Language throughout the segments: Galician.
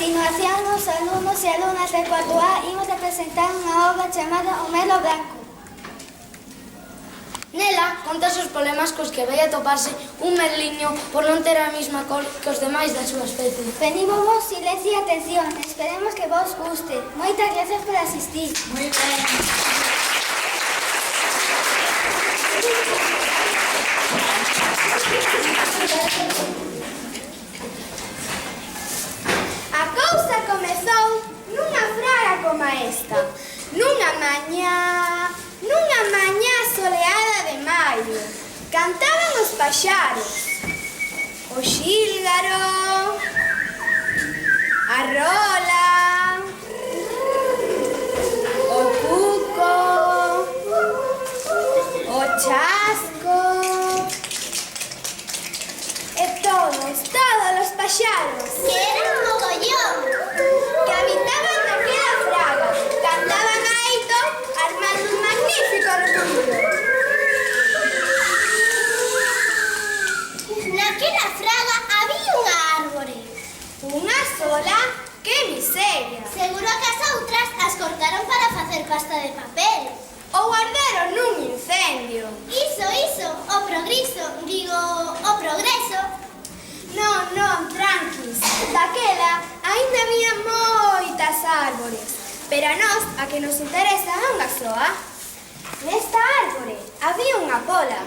continuación, os alumnos e alumnas de cuarto A imos a presentar unha obra chamada O Melo Branco. Nela contas os problemas cos que vai a toparse un merliño por non ter a mesma cor que os demais da súa especie. Pedimos vos silencio e atención, esperemos que vos guste. Moitas gracias por asistir. Moi ben. A cousa comezou nunha fraga como esta. Nunha mañá soleada de maio. Cantaban os paxaros. O xílgaro, a rola, o cuco, o chasco, e todos os paxaros, que eran mogollón, que habitaban naquela fraga, cantaban aito armando un magnífico remundo. Naquela fraga había unha árbore. Unha sola? Que miseria! Seguro que as outras as cortaron para facer pasta de papel. Ou arderon nun incendio. Iso, o progreso. Non, tranquis. Daquela aínda había moitas árbores. Pero a nós, a que nos interesa é unha soa. Nesta árbore había unha pola.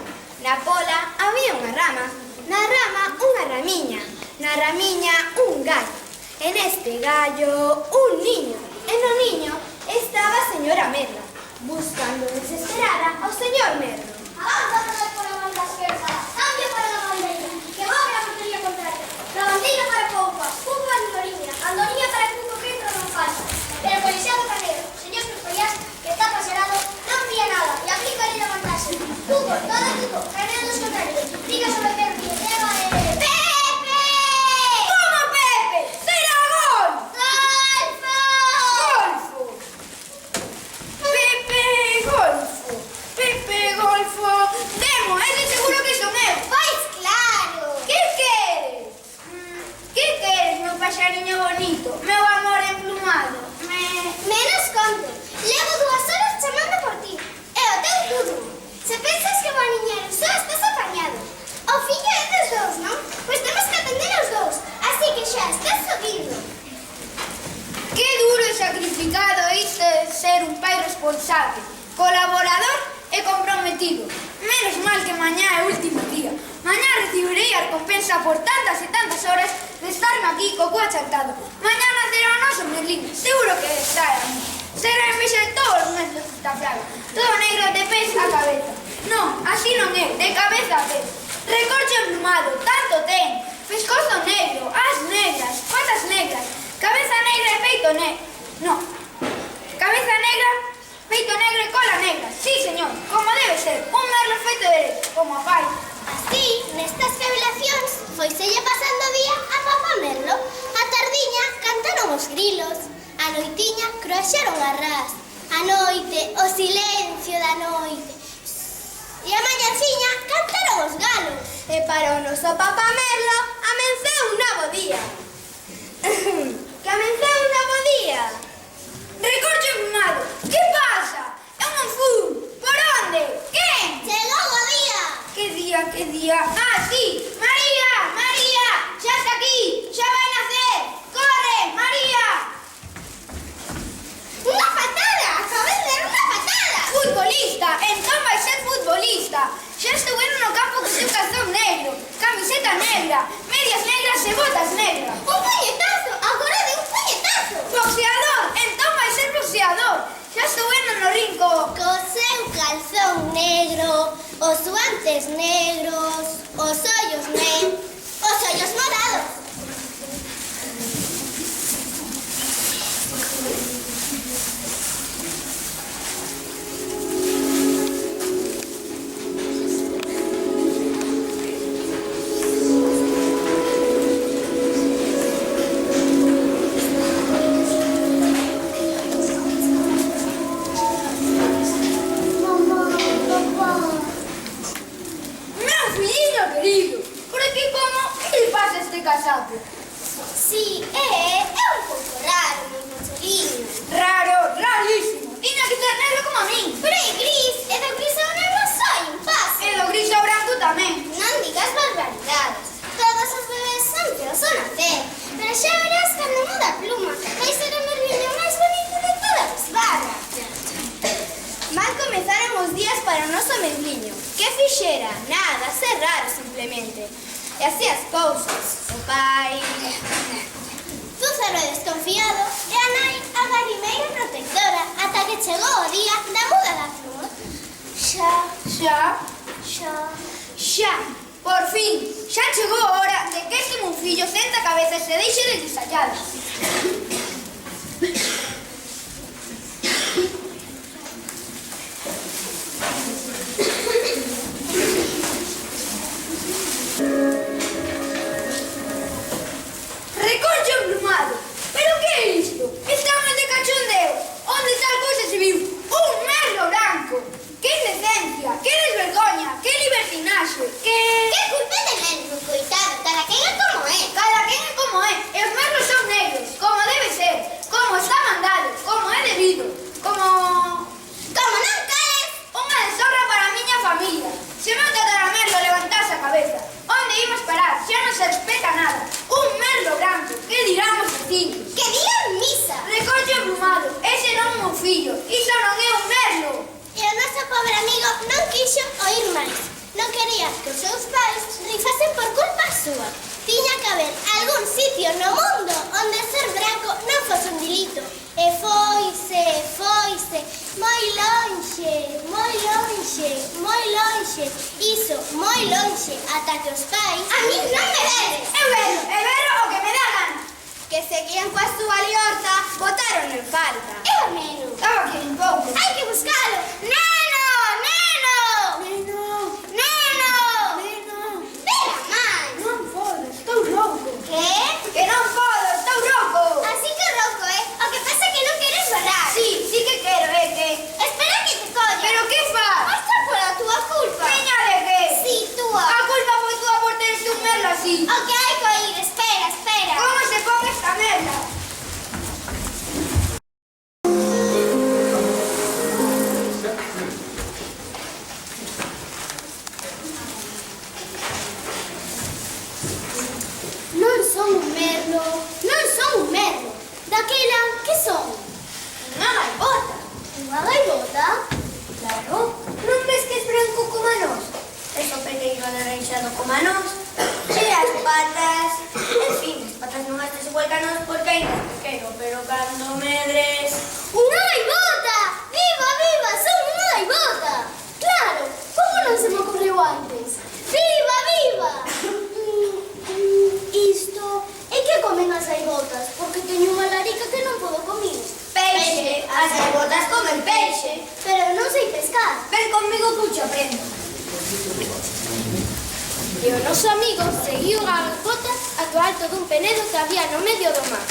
Na pola había unha rama. Na rama unha ramiña. Na ramiña un gallo. E neste gallo un niño. E no niño estaba a señora Merla, buscando desesperada ao señor Merlo. Avanza por la banda esquerda, cambio para la bandeira, que va a la portería contraria. La bandeira para Poupa, Poupa Andorinha, Andorinha para Cuco que entra non falta. Pero colisado carrero, señor Perfollas, que está paserado, non pilla nada, e aplica a levantarse. Cuco, todo Cuco, carrero dos contrarios, diga sobre Perfi, leva Pepe! Como Pepe? Será gol! Golfo! Pepe Golfo! Demo, ese seguro que son eu! Pois claro! Que queres? Que queres, meu paxariño bonito? Meu amor emplumado? Menos conto. Levo 2 horas chamando por ti. E o teu tudo. Se pensas que o aniñero só estás apañado. O fillo é dos dous, non? Pois temos que atender os dous. Así que xa estás subindo. Que duro e sacrificado isto de ser un pai responsable, colaborador e comprometido. Menos mal que mañá é o último día. Mañá recibirei a recompensa por tantas e tantas horas de estarme aquí co cu achantado. Mañá nacerá o noso merlín, seguro que estará. Será envexa de todos os meses da fraga. Todo negro de pés a cabeza. Non, así non é, de cabeza a pés. Recorche emplumado, tanto ten. Pescozo negro, as negras, patas negras, cabeza negra e peito negro. Non, cabeza negra, peito negro e cola negra. Sí, señor, como debe ser, un merlo feito derecho, como a pai. Así, nestas revelacións, foiselle pasando o día a papá Merlo. A tardiña cantaron os grilos, a noitiña croaxaron as ras, a noite, o silencio da noite. E a mañanciña cantaron os galos. E para o noso papá Merlo, amenceu un novo día. Que amenceu un novo día. Recorche emplumado. Que pasa? Eu non fui. Por onde? Quen? Chegou o día. Que día, que día? Ah, sí. María, xa está aquí. Xa vai nacer. Corre, María. Unha patada. Acabei de dar unha patada. Futbolista. Entón vai ser futbolista. Xa estuveron no campo co seu calzón negro, camiseta negra, medias negras e botas negras. Un puñetazo. Agora de un puñetazo. Boxeador. Entón vai ser boxeador. Xa estuveron no rinco co seu calzón negro, os guantes negros, os ollos morados. Meu filhinho querido, por aquí como, que lhe pasa a este xa verás cando muda a pluma. Vai ser o merliño máis bonito de todas as barras. Mal comezaron os días para o noso merliño. Que fixera? Nada, ser raro simplemente. E así as cousas. O pai... Zúzaro desconfiado e a nai a garimeira protectora ata que chegou o día da muda da pluma. Xa, por fin, xa chegou a hora de que este monfillo senta a cabeza e se deixe de guisalladas. Reconcho emplumado. ¿Pero qué es esto? Estamos de cachondeo. ¿Dónde tal cosa se viu? Un merlo blanco. ¡Qué indecencia! ¡Qué desvergoña! ¡Qué libertinaxe! ¡Qué culpa de merlo, coitado! Cada quen é como é. Cada quen é como é. E os merlos son negros, como debe ser. Como está mandado, como é debido. Como non cales. Unha deshonra para a miña familia. Se meu tataramerlo levantase a cabeza, onde imos parar? Xa non se respeta nada. Un merlo branco. Que dirán os vecinos? Que digan misa. Recollo emplumado. Ese non é un fillo. Iso non é un merlo. E o noso pobre amigo non quixo oír máis. Non quería que os seus pais rifasen por culpa súa. Tiña que haber algún sitio no mundo onde ser branco non fose un delito. E foise, moi lonxe, iso, moi lonxe, ata que os pais... A mí non me vedes! Eu vero o que me dá gana. Que seguían coa súa liorta, botaron en falta. E o neno? Que un pouco. Hai que buscalo. Neno! Ven a man. Non podo, estou rouco. Que? Que non podo, estou rouco. Así que rouco, O que pasa é que non queres falar. Sí que quero, que... Espera que te colla. Pero que faz? Basta pola túa culpa. Miña de que? Sí, túa. A culpa foi túa por teres un merlo así. O que hai que oír, espera. Como se pon esta merda? Non son un merlo. Daquela, que son? Unha gaivota. Unha gaivota? Claro. Non ves que es branco como a nós? Es o pequeiro anaranxado como a nós. E as patas... En fin, as patas non estes igual que a nós porque ainda é pequeno, pero cando medres... Unha gaivota! Viva! Son unha gaivota! Claro, como non se me ocorreu antes? Viva! Isto é que comen as gaivotas, porque teño unha larica que non podo comer. Peixe! As gaivotas comen peixe! Pero eu non sei pescar. Ven comigo que te aprendo. E o noso amigo seguiu a gaivota ata o alto dun penedo que había no medio do mar.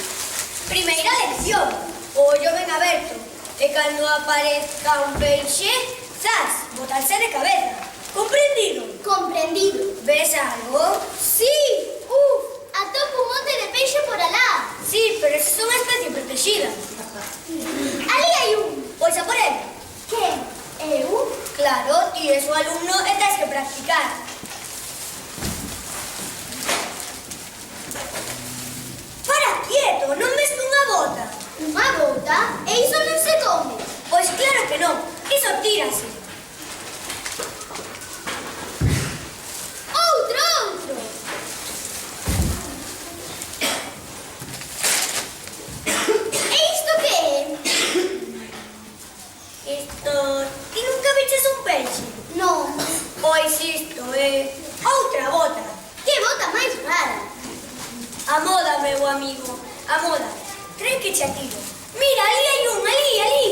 Primeira lección, o ollo ben aberto, e cando aparezca un peixe, zas, botarse de cabeza. Comprendido? Comprendido. Ves algo? Sí! Atopo un monte de peixe por alá. Sí, pero esa é unha especie protegida. Ali hai un. Pois a por ele. Quen? Eu? Claro, ti és o alumno e tens que practicar. Para quieto, non ves unha bota? Unha bota? E iso non se come? Pois claro que non, iso tírase. Outro! E isto que é? Isto... Ti nunca viches un peixe? Non. Pois isto é... outra bota. Que bota máis rara? A moda, meu amigo, a moda. Cree que che atiro. Mira, ali hai un, ali.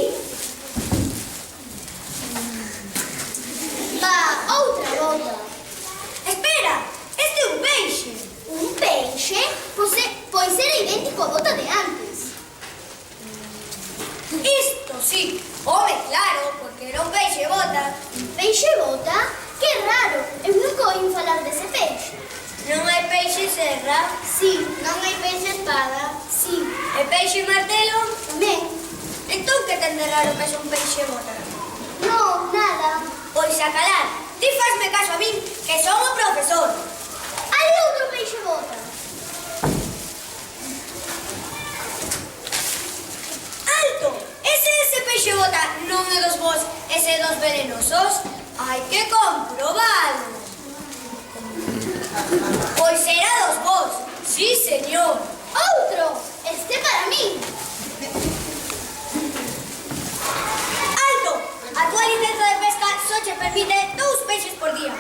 Va, outra bota. Espera, este é un peixe. Un peixe? Pois era idéntico a bota de antes. Isto sí, home, claro, porque era un peixe bota. Peixe bota? Que raro, eu nunca oín falar dese peixe. Non hai peixe serra? Sí. Non hai peixe espada? Sí. E peixe martelo? Tamén. Entón que ten de raro que é un peixe bota? Non, nada. Pois a calar, ti fasme caso a min, que son o profesor. Ali outro peixe bota. peixe bota non é dos vos ese dos venenosos? Hai que comprobalo. Pois era dos vos, sí, señor. Outro, este para mí. Alto! A túa licenza de pesca só che permite 2 peixes por día.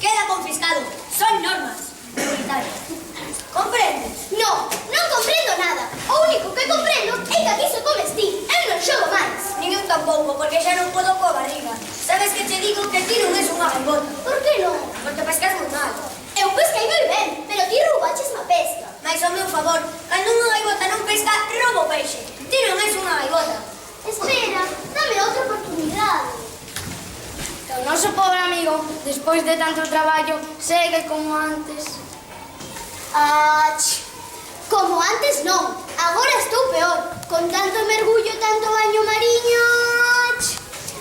Queda confiscado. Son normas comunitarias. Comprendes? No, non comprendo nada. O único que comprendo é que aquí se come ti. Eu non xogo máis. Nin eu tampouco, porque xa non podo coa barriga. Sabes que te digo que ti non es unha gaivota. Por que non? Porque pescas moi mal. Eu pesquei moi ben, pero ti roubaches má pesca. Mais ao meu favor, cando unha gaivota non pesca, roubo peixe. Ti non es unha gaivota. Espera, dame outra oportunidade. O noso pobre amigo, despois de tanto traballo, segue como antes. Como antes non. Agora estou peor. Con tanto mergullo, tanto baño mariño...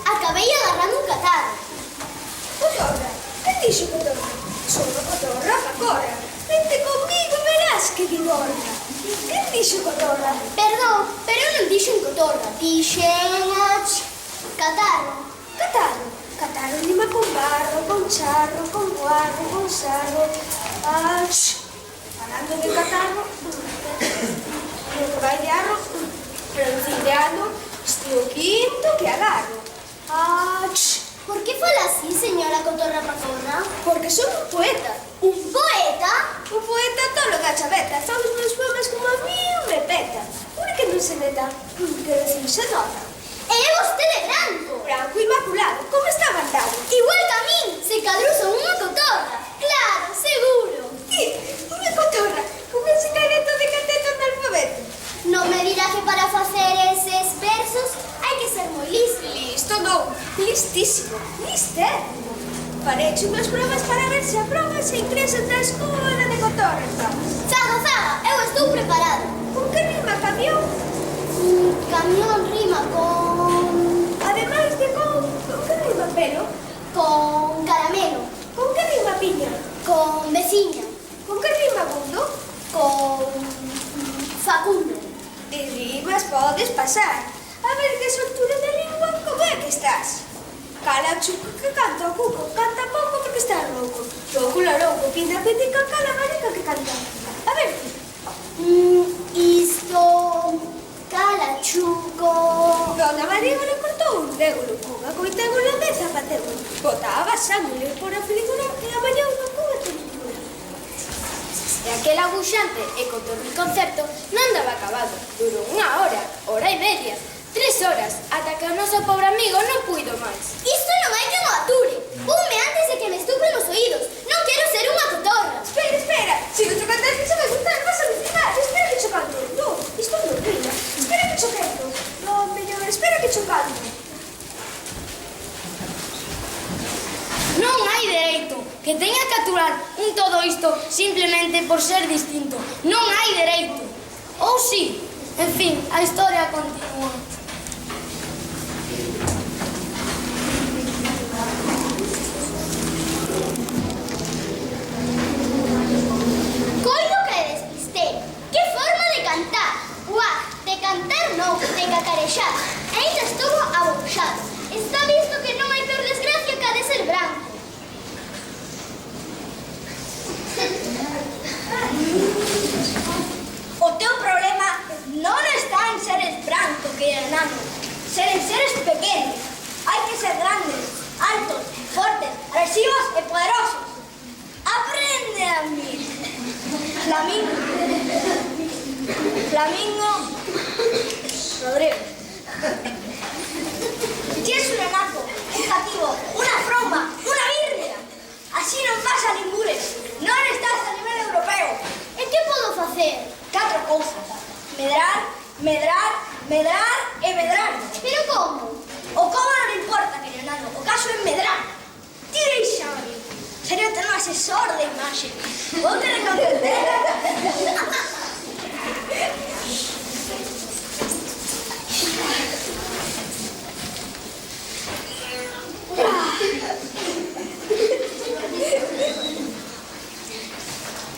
Acabei agarrando un catarro. Cotorra, que dixo Cotorra? Son a Cotorra, Pacorra. Vente comigo e verás que bigorna. Que dixo Cotorra? Perdón, pero eu non dixen cotorra. Dixen... catarro. Catarro. Catarro rima con barro, con charro, con guarro, con sarro. Falando de catarro, vai de arro, pronunciando, estou quinto que agarro. Por que fala así, señora Cotorra Pacorra? Porque son un poeta. Un poeta? Un poeta todo lo cachaveta. Fan os meus poemas como a mí me peta. Ora que non se neta, que decir se nota. E é vostede branco. Branco inmaculado, como está mandado? Igual que a min, se cadruso unha cotorra. Claro, seguro. Ti, unha cotorra, con ese careto de cateto no alfabeto. Non me dirá que para facer eses versos hai que ser moi listo. Listo non, listísimo, listérrimo. Fareche unhas provas para ver se aprobas e ingresas na escola de cotorra. Zaga, eu estou preparada. Con que rima camión? Camión rima con... Ademais de con que rima pelo? con caramelo, Con que rima piña? con veciña, Con que rima mundo? con Facundo. De rimas podes pasar. A ver que soltura de lingua, como é que estás? Cala chuco que canta o cuco, canta pouco porque está rouco. Louco la louco, pinta pitica, cala marica que canta. A ver, Isto... Calachuco... Dona María le cortou un régulo, cunha coitégola de zapatego. Botaba sangue por a frigura e a mañá unha cuba tritura. E aquel abuxante e cotorri concepto non daba acabado. Durou hora e media, 3 horas, ata que o noso pobre amigo non puido máis. Isto non hai que mo ature. Pume antes de que me estupen os oídos. Non quero ser unha cotorra. Espera, se o chocantes que se vai gustar, vas a alucinar. Espera que chocando. No, isto non rima. Espera que choquendo. No, mellor, espera que chocando. Non hai dereito que teña que aturar un todo isto simplemente por ser distinto. Non hai dereito. Ou si, en fin, a historia continúa. Coido que despistei. Que forma de cantar. Guau, de cantar non, de cacarexar. Ainda estou abuxado. Está visto que non hai peor desgracia que a de ser branco. O teu problema non está en seres branco que enano, ser en seres pequenos. Hai que ser grandes, altos, fortes, agresivos e poderosos. Aprende a mí. Flamingo Rodríguez. Ti es un enazo, un cativo, una fromba, una birria. Así non pasa ningures. Non estás a nivel europeo. E que podo facer? 4 cousas. Medrar, medrar, medrar e medrar. Pero como? O como non importa, querido nano. O caso é medrar. Ti deixame. Sería ter un asesor de imaxe. Vou te reconocer.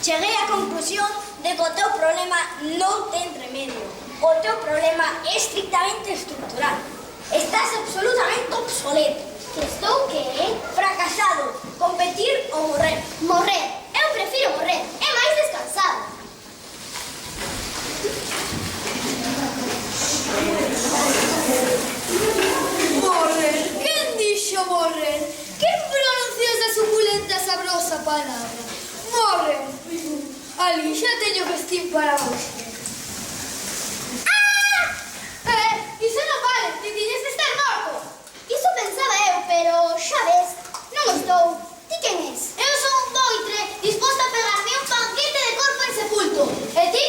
Cheguei á conclusión de que o teu problema non ten remedio. O teu problema é estrictamente estructural. Estás absolutamente obsoleto. Que estou que? Fracasado. Competir ou morrer. Morrer. Eu prefiro morrer. É máis descansado. Morrer? Quen dixo morrer? Quen pronunciou esa suculenta sabrosa palabra? Morrer. Ali xa teño festín para hoxe. Iso non vale, ti tiñes de estar morto. Iso pensaba eu, pero xa ves, non estou. Ti quen és? Eu son un doitre disposto a pegarme un banquete de corpo en sepulto. E ti?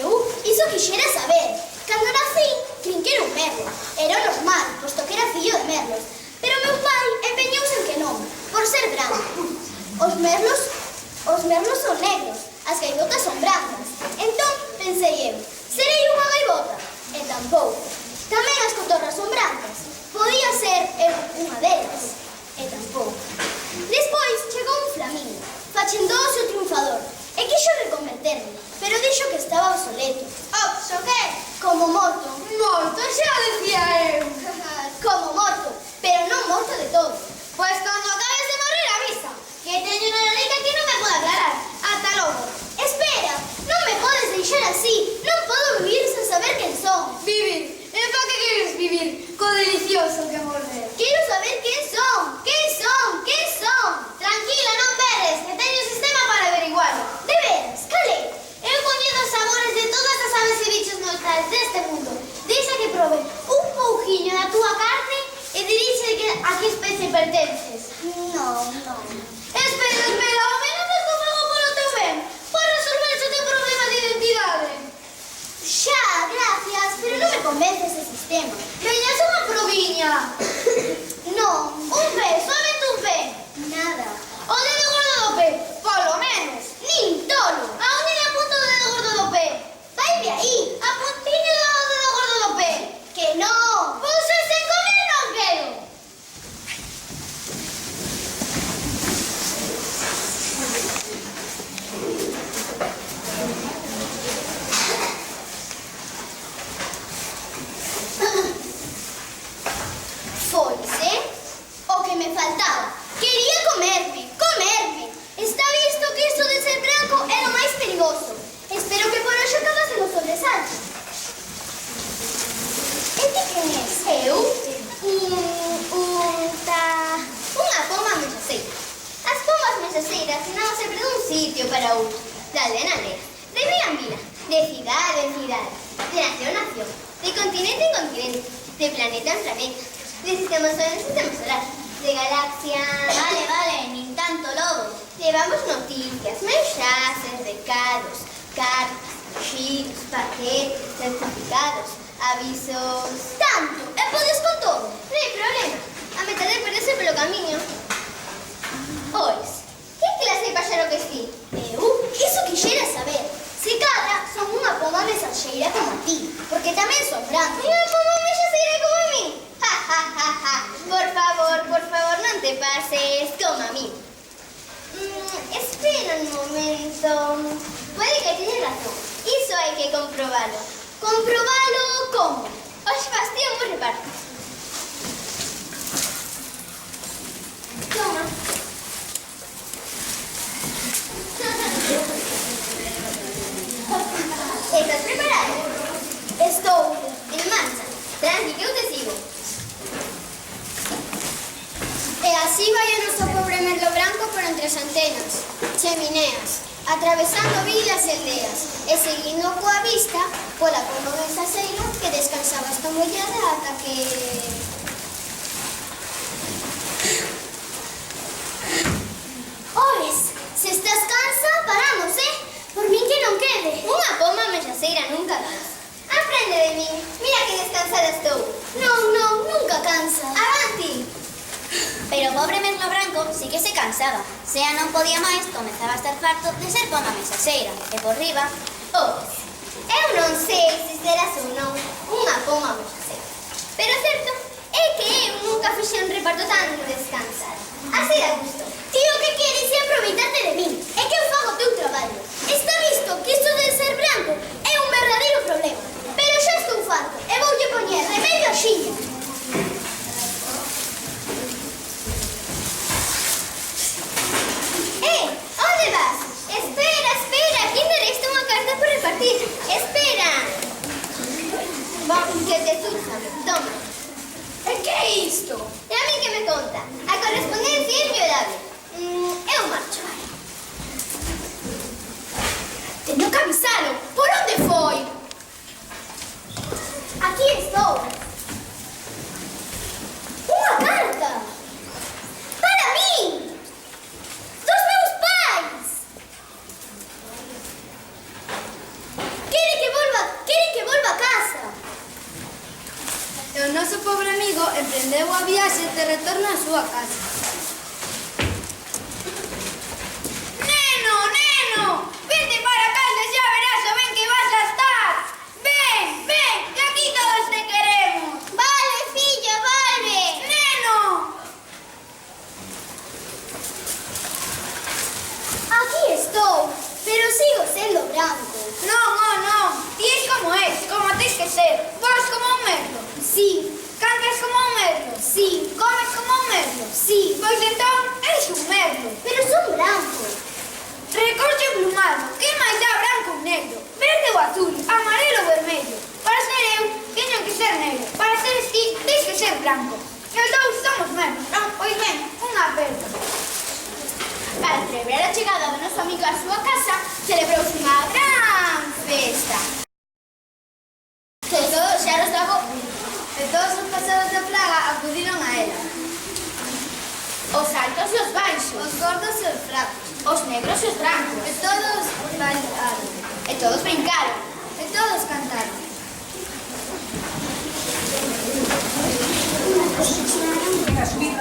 Eu? Iso quixera saber. Cando nací, crin que era un merlo. Era o normal, posto que era fillo de merlos. Pero meu pai empeñouse en que non, por ser branco. Os merlos son negros, as gaivotas son brancas. Entón, pensei eu, serei unha gaivota? E tampouco. Tamén as cotorras son brancas. Podía ser eu unha delas. E tampouco. Despois chegou un flamingo, fachendouse o triunfador, e quixo reconverterme, pero dixo que estaba obsoleto. Obso, que? Como morto. Morto, xa decía eu. Como morto, pero non morto de todo. Pois cando acabes de morrer avisa, que teño unha lei que non me pode aclarar. Ata logo. Espera, non me podes deixar así. Non podo vivir sen saber quen son. Vivir. E para que queres vivir? Co delicioso que morrer. Quero saber quen son. Quen son? Quen son? Tranquila, non veres, que teño un sistema para averiguarlo. De veras, cale? Eu coñezo os sabores de todas as aves e bichos mortais deste mundo. Deixa que probe un pouquiño da túa carne e diríxe a que especie pertences. Non. Espera, ao menos estou algo polo teu ben. Para resolver o teu problema de identidade. Xa, gracias, pero non me convence ese sistema. Veñas unha proviña. Non, Un pé, somente un pé. nada. O dedo gordo do pé, polo menos. Nin tolo. A onde lle apunto o dedo gordo do pé? Vai de aí. A puntiña do dedo gordo do pé. Que non. Pois ese comer non quero. Foise o que me faltaba. Quería comerme. Está visto que isto de ser branco é o máis perigoso. Espero que por hoxe acabase no sobresalto. E ti quen és? Eu? Unha poma mensaceira. As pomas mensaceiras non sempre dun sitio para outro, de aldea en aldea, de vila en vila, de cidade en cidade, de nación en nación, de continente en continente, de planeta en planeta, de sistema solar en sistema solar, de galaxia... Vale, nin tanto lobo. Levamos noticias, mensaxes, recados, cartas, xiros, paquetes, certificados, avisos... Tanto! E podes con todo? Non hai problema. A metade perderse polo camiño. Ois, que clase de paxaro que si? Eu? Iso quixera saber. Se cadra son unha poma mensaxeira como a ti, porque tamén son branco. Unha poma mensaxeira como a min? Por favor, non te pases como a mí. Espera un momento. Puede que teñas razón. Iso hai que comprobalo. Comprobalo como? Os fastían vos reparto. Toma. Estás preparado? Estou en marcha. Tranqui, que eu te sigo. E así vai o noso pobre merlo branco por entre as antenas, chemineas, atravesando vilas e aldeas, e seguindo coa vista pola poma mensaxeira que descansaba esta mollada ata que... Oes, se estás cansa, paramos, Por min que non quede. Unha poma mensaxeira nunca cansa. Aprende de min. Mira que descansada estou. Non, nunca cansa. Avanti! Pero o pobre merlo branco sí que se cansaba. Sea non podía máis, comezaba a estar farto de ser poma mensaxeira. E por riba, Eu non sei se serás ou non unha poma mensaxeira. Pero certo é que eu nunca fixen un reparto tan descansado. Así da gusto. Ti o que queres é aproveitarte de min. É que eu fago o teu traballo. Está visto que isto de ser branco é un verdadeiro problema. Pero xa estou farto e voulle poñer remedio axiña. retorna á súa casa. Neno, neno, vente para casa, ya verás lo ben que vas a estar. Ven, ven, que aquí todos te queremos. Vale, fillo, volve. Neno. Aquí estou, pero sigo sendo branco. Non, non, non, ti és como tes que ser. Vas como un merlo. Sí, Cantas como un merlo. sí, Comes como un merlo. sí, Pois entón, eres un merlo. pero son branco. Recorte plumado, que máis dá branco ou negro? Verde ou azul, amarelo ou vermello? Para ser eu, teño que ser negro. Para ser ti, tens que ser blanco. E os dous somos merlos, non? Pois ben, unha aperta. Para celebrar a chegada do noso amigo á súa casa, celebrouse unha gran festa. Que todos xa nos dabo, E todos os pasados da plaga acudiron a ela. os altos e os baixos, Os gordos e os fracos. os negros e os brancos, E todos bailaron. e todos brincaron. E todos cantaron. Venga, subid,